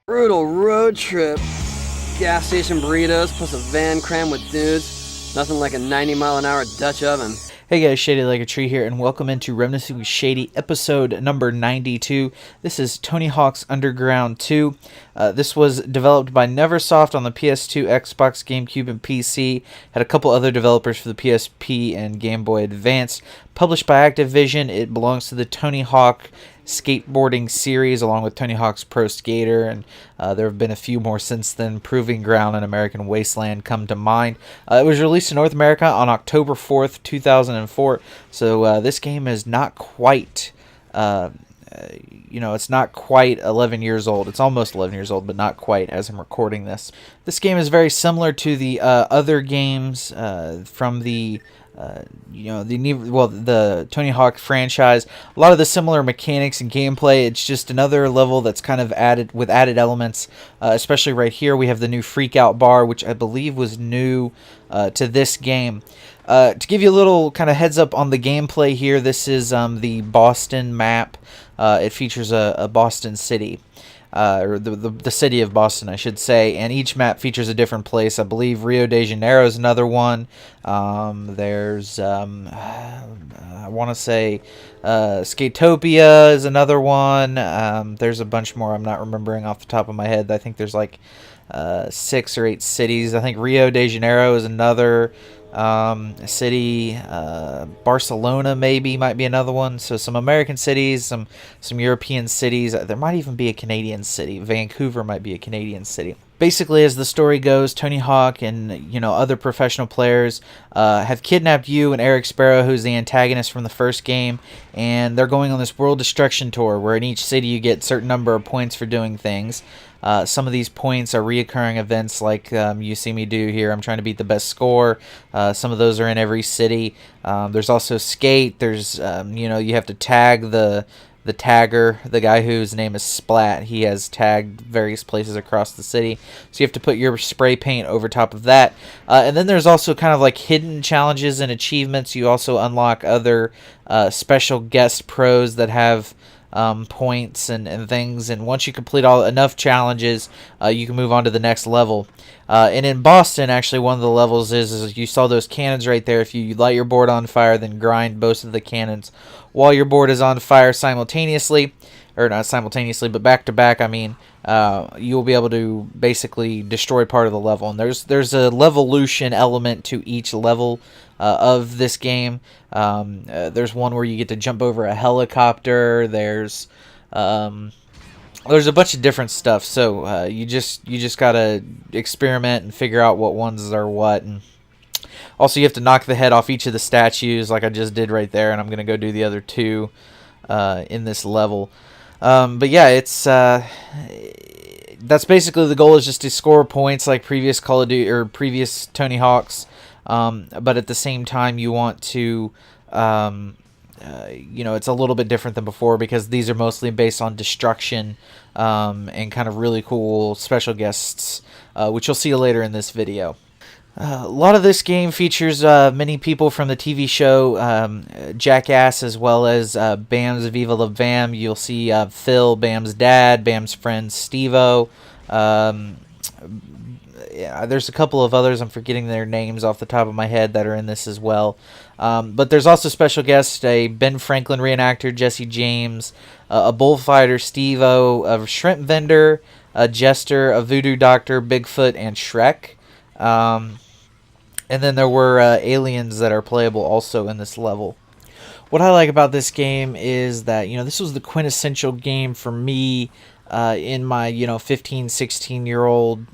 Brutal road trip. Gas station burritos plus a van crammed with dudes. Nothing like a 90-mile-an-hour Dutch oven. Hey guys, Shadylikeatree here, and welcome into Reminiscing with Shady, episode number 92. This is Tony Hawk's Underground 2. This was developed by Neversoft on the PS2, Xbox, GameCube, and PC. Had a couple other developers for the PSP and Game Boy Advance. Published by Activision, it belongs to the Tony Hawk skateboarding series along with Tony Hawk's Pro Skater, and there have been a few more since then. Proving Ground and American Wasteland come to mind. It was released in North America on October 4th, 2004, so this game is not quite it's not quite 11 years old. It's almost 11 years old, but not quite as I'm recording this. This game is very similar to the other games from the the Tony Hawk franchise. A lot of the similar mechanics and gameplay. It's just another level that's kind of added elements, especially right here. We have the new Freak Out bar, which I believe was new to this game. To give you a little kind of heads up on the gameplay here, this is the Boston map. It features a Boston city. Or the city of Boston, I should say, and each map features a different place. I believe Rio de Janeiro is another one. There's, I want to say, Skatopia is another one. There's a bunch more I'm not remembering off the top of my head. I think there's like 6 or 8 cities. I think Rio de Janeiro is another city. Barcelona might be another one. So some American cities, some European cities. There might even be a Canadian city. Vancouver might be a Canadian city. Basically, as the story goes, Tony Hawk and other professional players have kidnapped you and Eric Sparrow, who's the antagonist from the first game, and they're going on this world destruction tour where in each city you get a certain number of points for doing things. Some of these points are reoccurring events like you see me do here. I'm trying to beat the best score. Some of those are in every city. There's also skate. There's you have to tag the tagger, the guy whose name is Splat. He has tagged various places across the city, so you have to put your spray paint over top of that. And then there's also kind of like hidden challenges and achievements. You also unlock other special guest pros that have points and things, and once you complete enough challenges, you can move on to the next level. And in Boston, actually, one of the levels is you saw those cannons right there. If you light your board on fire, then grind both of the cannons while your board is on fire simultaneously, or not simultaneously, but back to back. I mean, you will be able to basically destroy part of the level. And there's a levolution element to each level of this game. There's one where you get to jump over a helicopter. There's a bunch of different stuff. So you just gotta experiment and figure out what ones are what. And also, you have to knock the head off each of the statues, like I just did right there. And I'm gonna go do the other two in this level. But yeah, it's that's basically the goal, is just to score points like previous Call of Duty or previous Tony Hawks. But at the same time, you want to, it's a little bit different than before because these are mostly based on destruction and kind of really cool special guests, which you'll see later in this video. A lot of this game features many people from the TV show Jackass, as well as Bam's Viva La Bam. You'll see Phil, Bam's dad, Bam's friend Steve-O. There's a couple of others. I'm forgetting their names off the top of my head that are in this as well. But there's also special guests, a Ben Franklin reenactor, Jesse James, a bullfighter, Steve-O, a shrimp vendor, a jester, a voodoo doctor, Bigfoot, and Shrek. And then there were aliens that are playable also in this level. What I like about this game is that, this was the quintessential game for me in my, 15, 16-year-old.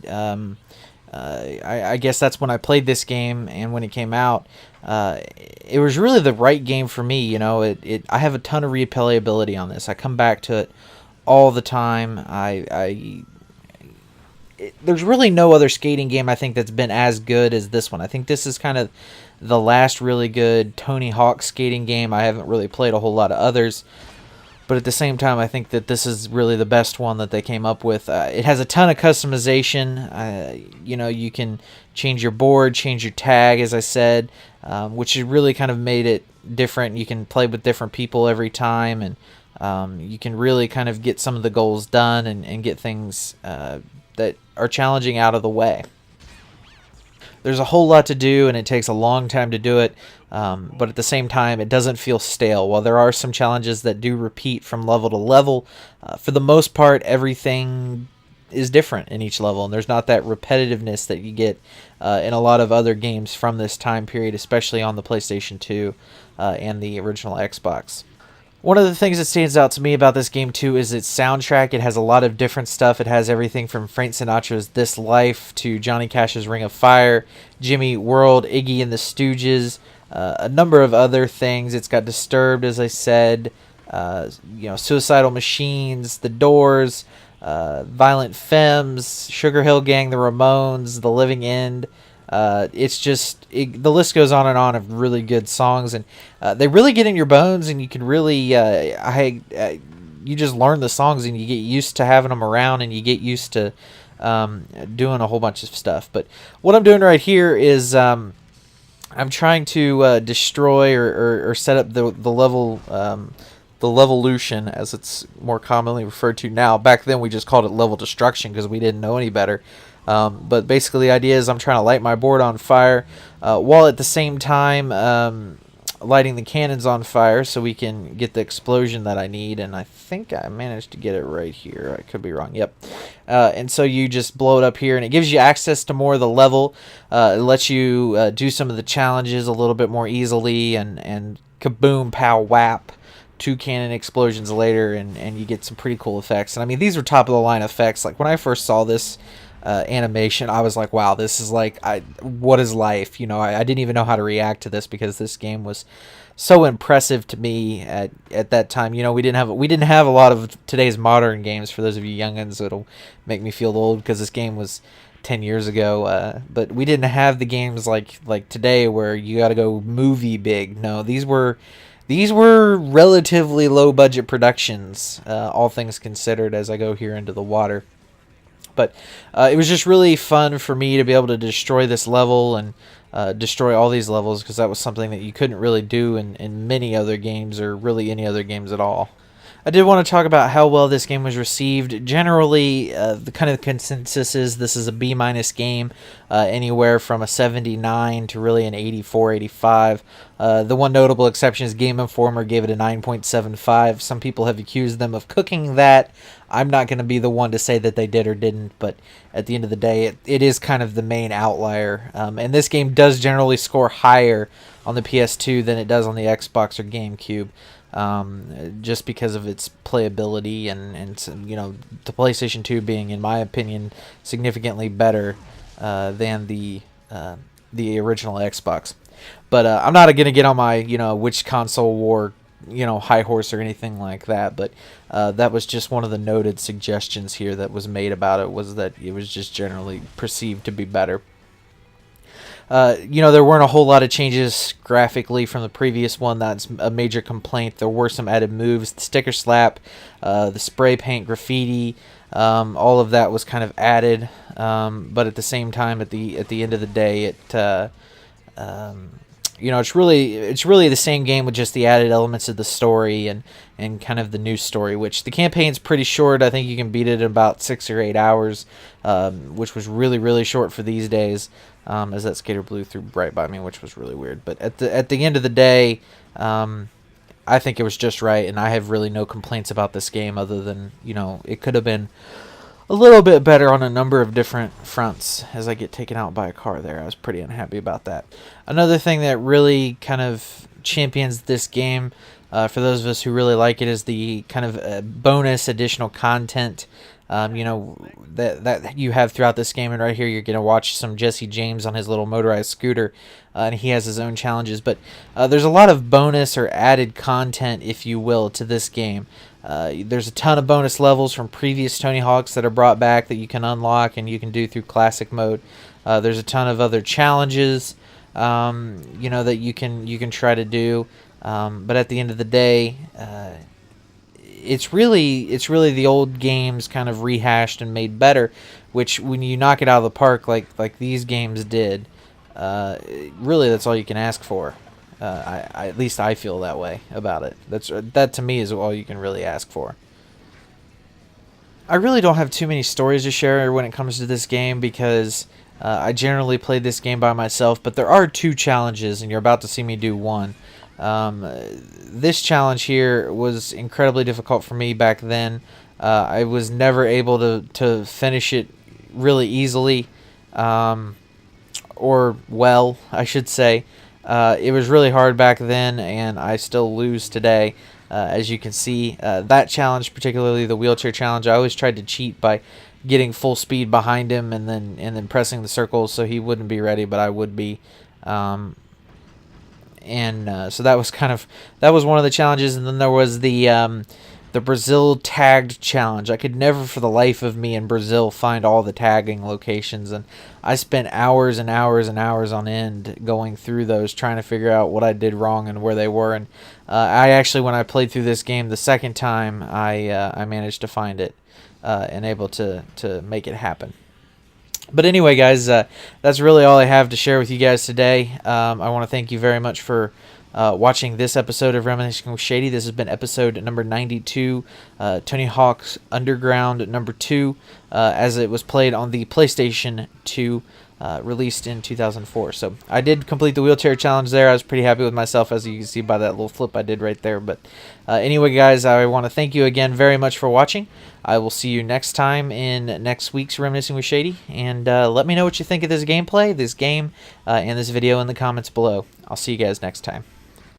I guess that's when I played this game, and when it came out, it was really the right game for me. I have a ton of replayability on this. I come back to it all the time. There's really no other skating game I think that's been as good as this one. I think this is kind of the last really good Tony Hawk skating game. I haven't really played a whole lot of others, but at the same time, I think that this is really the best one that they came up with. It has a ton of customization. You can change your board, change your tag, as I said. which has really kind of made it different. You can play with different people every time, and you can really kind of get some of the goals done and get things that are challenging out of the way. There's a whole lot to do, and it takes a long time to do it, but at the same time, it doesn't feel stale. While there are some challenges that do repeat from level to level, for the most part, everything is different in each level, and there's not that repetitiveness that you get in a lot of other games from this time period, especially on the PlayStation 2 and the original Xbox. One of the things that stands out to me about this game, too, is its soundtrack. It has a lot of different stuff. It has everything from Frank Sinatra's This Life to Johnny Cash's Ring of Fire, Jimmy World, Iggy and the Stooges, a number of other things. It's got Disturbed, as I said, Suicidal Machines, The Doors, Violent Femmes, Sugar Hill Gang, The Ramones, The Living End. The list goes on and on of really good songs, and they really get in your bones, and you can really you just learn the songs, and you get used to having them around, and you get used to doing a whole bunch of stuff. But what I'm doing right here is I'm trying to destroy or set up the level. The Levolution, as it's more commonly referred to now. Back then we just called it level destruction because we didn't know any better. But basically the idea is I'm trying to light my board on fire while at the same time lighting the cannons on fire so we can get the explosion that I need. And I think I managed to get it right here. I could be wrong. Yep. And so you just blow it up here, and it gives you access to more of the level. It lets you do some of the challenges a little bit more easily, and kaboom, pow, whap. 2 cannon explosions later, and you get some pretty cool effects. And I mean, these are top of the line effects. Like when I first saw this animation, I was like, wow, this is like, what is life? I didn't even know how to react to this because this game was so impressive to me at that time. We didn't have a lot of today's modern games. For those of you youngins, it'll make me feel old because this game was 10 years ago, but we didn't have the games like today where you got to go movie big. No, these were relatively low budget productions, all things considered, as I go here into the water. But it was just really fun for me to be able to destroy this level and destroy all these levels, because that was something that you couldn't really do in many other games, or really any other games at all. I did want to talk about how well this game was received. Generally, the kind of consensus is this is a B- game, anywhere from a 79 to really an 84, 85. The one notable exception is Game Informer gave it a 9.75. Some people have accused them of cooking that. I'm not going to be the one to say that they did or didn't, but at the end of the day, it is kind of the main outlier. And this game does generally score higher on the PS2 than it does on the Xbox or GameCube. Just because of its playability and the PlayStation 2 being, in my opinion, significantly better than the original Xbox. But I'm not going to get on my which console war high horse or anything like that. But that was just one of the noted suggestions here that was made about it, was that it was just generally perceived to be better. There weren't a whole lot of changes graphically from the previous one. That's a major complaint. There were some added moves. The sticker slap, the spray paint graffiti, all of that was kind of added. But at the same time, at the end of the day, it's really the same game with just the added elements of the story and kind of the new story, which the campaign's pretty short. I think you can beat it in about 6 or 8 hours, which was really, really short for these days. As that skater blew through right by me, which was really weird. But at the end of the day, I think it was just right, and I have really no complaints about this game other than, it could have been a little bit better on a number of different fronts. As I get taken out by a car there, I was pretty unhappy about that. Another thing that really kind of champions this game, for those of us who really like it, is the kind of bonus additional content that you have throughout this game. And right here you're going to watch some Jesse James on his little motorized scooter, and he has his own challenges. But there's a lot of bonus or added content, if you will, to this game. There's a ton of bonus levels from previous Tony Hawks that are brought back that you can unlock and you can do through classic mode. There's a ton of other challenges that you can try to do. But at the end of the day, it's really the old games kind of rehashed and made better, which when you knock it out of the park like these games did, really that's all you can ask for. At least I feel that way about it. That to me is all you can really ask for. I really don't have too many stories to share when it comes to this game because I generally play this game by myself, but there are 2 challenges, and you're about to see me do one. This challenge here was incredibly difficult for me back then. I was never able to finish it really easily, or well, I should say. It was really hard back then, and I still lose today. As you can see, that challenge, particularly the wheelchair challenge, I always tried to cheat by getting full speed behind him and then pressing the circles so he wouldn't be ready, but I would be. So that was one of the challenges, and then there was the Brazil tagged challenge. I could never for the life of me in Brazil find all the tagging locations, and I spent hours and hours and hours on end going through those, trying to figure out what I did wrong and where they were. And I actually, when I played through this game the second time, I managed to find it and able to make it happen. But anyway, guys, that's really all I have to share with you guys today. I want to thank you very much for watching this episode of Reminiscing with Shady. This has been episode number 92, Tony Hawk's Underground number 2, as it was played on the PlayStation 2, released in 2004. So I did complete the wheelchair challenge there. I was pretty happy with myself, as you can see by that little flip I did right there. But anyway, guys, I want to thank you again very much for watching. I will see you next time in next week's Reminiscing with Shady, and let me know what you think of this gameplay, this game, and this video in the comments below. I'll see you guys next time.